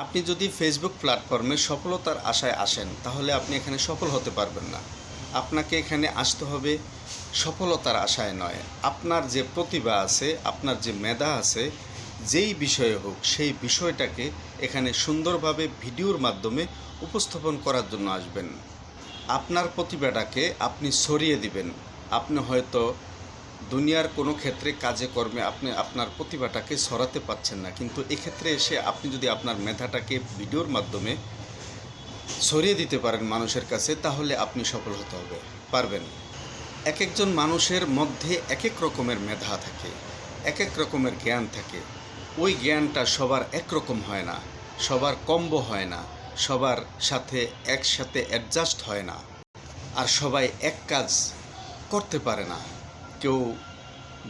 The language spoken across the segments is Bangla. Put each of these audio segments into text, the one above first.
আপনি যদি ফেসবুক প্ল্যাটফর্মে সফলতার আশায় আসেন তাহলে আপনি এখানে সফল হতে পারবেন না। আপনাকে এখানে আসতে হবে সফলতার আশায় নয়। আপনার যে প্রতিভা আছে, আপনার যে মেধা আছে, যেই বিষয়ে হোক সেই বিষয়টাকে এখানে সুন্দরভাবে ভিডিওর মাধ্যমে উপস্থাপন করার জন্য আসবেন। আপনার প্রতিভাটাকে আপনি ছড়িয়ে দিবেন। আপনি হয়তো দুনিয়ার কোনো ক্ষেত্রে কাজে কর্মে আপনি আপনার প্রতিভাটাকে ছড়াতে পারছেন না, কিন্তু এক্ষেত্রে এসে আপনি যদি আপনার মেধাটাকে ভিডিওর মাধ্যমে ছড়িয়ে দিতে পারেন মানুষের কাছে, তাহলে আপনি সফল হতে পারবেন। এক একজন মানুষের মধ্যে এক এক রকমের মেধা থাকে, এক এক রকমের জ্ঞান থাকে। ওই জ্ঞানটা সবার একরকম হয় না, সবার কম্বো হয় না, সবার সাথে একসাথে অ্যাডজাস্ট হয় না, আর সবাই এক কাজ করতে পারে না। কেউ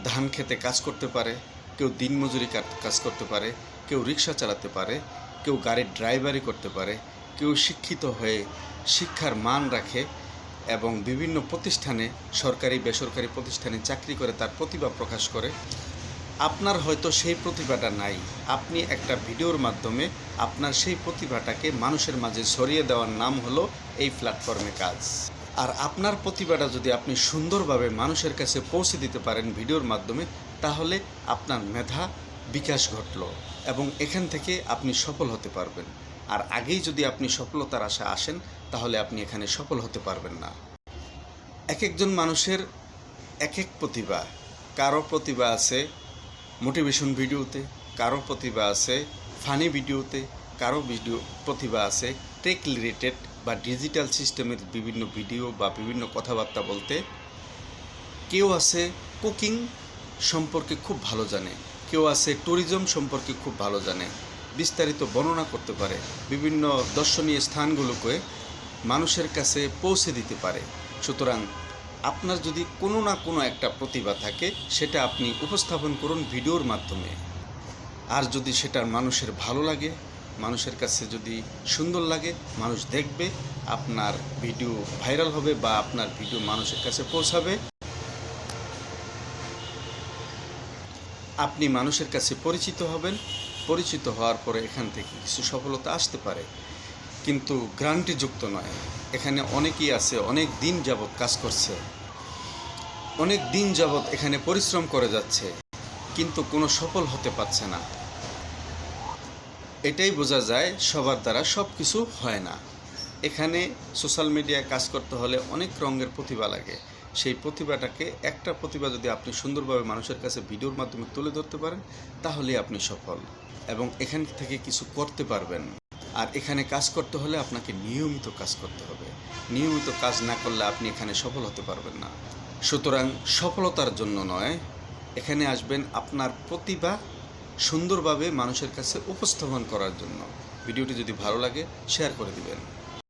ধান খেতে কাজ করতে পারে, কেউ দিনমজুরি কাজ করতে পারে, কেউ রিক্সা চালাতে পারে, কেউ গাড়ির ড্রাইভারি করতে পারে, কেউ শিক্ষিত হয়ে শিক্ষার মান রাখে এবং বিভিন্ন প্রতিষ্ঠানে, সরকারি বেসরকারি প্রতিষ্ঠানে চাকরি করে তার প্রতিভা প্রকাশ করে। আপনার হয়তো সেই প্রতিভাটা নাই। আপনি একটা ভিডিওর মাধ্যমে আপনার সেই প্রতিভাটাকে মানুষের মাঝে ছড়িয়ে দেওয়ার নাম হলো এই প্ল্যাটফর্মে কাজ। আর আপনার প্রতিভাটা যদি আপনি সুন্দরভাবে মানুষের কাছে পৌঁছে দিতে পারেন ভিডিওর মাধ্যমে, তাহলে আপনার মেধা বিকাশ ঘটল এবং এখান থেকে আপনি সফল হতে পারবেন। আর আগেই যদি আপনি সফলতার আশা আসেন, তাহলে আপনি এখানে সফল হতে পারবেন না। এক একজন মানুষের এক এক প্রতিভা। কারো প্রতিভা আছে মোটিভেশন ভিডিওতে, কারো প্রতিভা আছে ফানি ভিডিওতে, কারো প্রতিভা আছে টেক রিলেটেড বা ডিজিটাল সিস্টেমের বিভিন্ন ভিডিও বা বিভিন্ন কথাবার্তা বলতে। কেউ আছে কুকিং সম্পর্কে খুব ভালো জানে, কেউ আছে ট্যুরিজম সম্পর্কে খুব ভালো জানে, বিস্তারিত বর্ণনা করতে পারে, বিভিন্ন দর্শনীয় স্থানগুলোকে মানুষের কাছে পৌঁছে দিতে পারে। সুতরাং আপনার যদি কোনো না কোনো একটা প্রতিভা থাকে, সেটা আপনি উপস্থাপন করুন ভিডিওর মাধ্যমে। আর যদি সেটা মানুষের ভালো লাগে, মানুষের কাছে যদি সুন্দর লাগে, মানুষ দেখবে, আপনার ভিডিও ভাইরাল হবে বা আপনার ভিডিও মানুষের কাছে পৌঁছাবে। আপনি মানুষের কাছে পরিচিত হবেন। পরিচিত হওয়ার পরে এখান থেকে কিছু সফলতা আসতে পারে, কিন্তু গ্যারান্টিযুক্ত নয়। এখানে অনেকেই আছে অনেক দিন যাবৎ কাজ করছে, অনেক দিন যাবৎ এখানে পরিশ্রম করে যাচ্ছে, কিন্তু কোনো সফল হতে পারছে না। এটাই বোঝা যায় সবার দ্বারা সব কিছু হয় না। এখানে সোশ্যাল মিডিয়ায় কাজ করতে হলে অনেক রঙের প্রতিভা লাগে। সেই প্রতিভাটাকে, একটা প্রতিভা যদি আপনি সুন্দরভাবে মানুষের কাছে ভিডিওর মাধ্যমে তুলে ধরতে পারেন, তাহলেই আপনি সফল এবং এখান থেকে কিছু করতে পারবেন। আর এখানে কাজ করতে হলে আপনাকে নিয়মিত কাজ করতে হবে। নিয়মিত কাজ না করলে আপনি এখানে সফল হতে পারবেন না। সুতরাং সফলতার জন্য নয়, এখানে আসবেন আপনার প্রতিভা সুন্দরভাবে মানুষের কাছে উপস্থাপন করার জন্য। ভিডিওটি যদি ভালো লাগে শেয়ার করে দিবেন।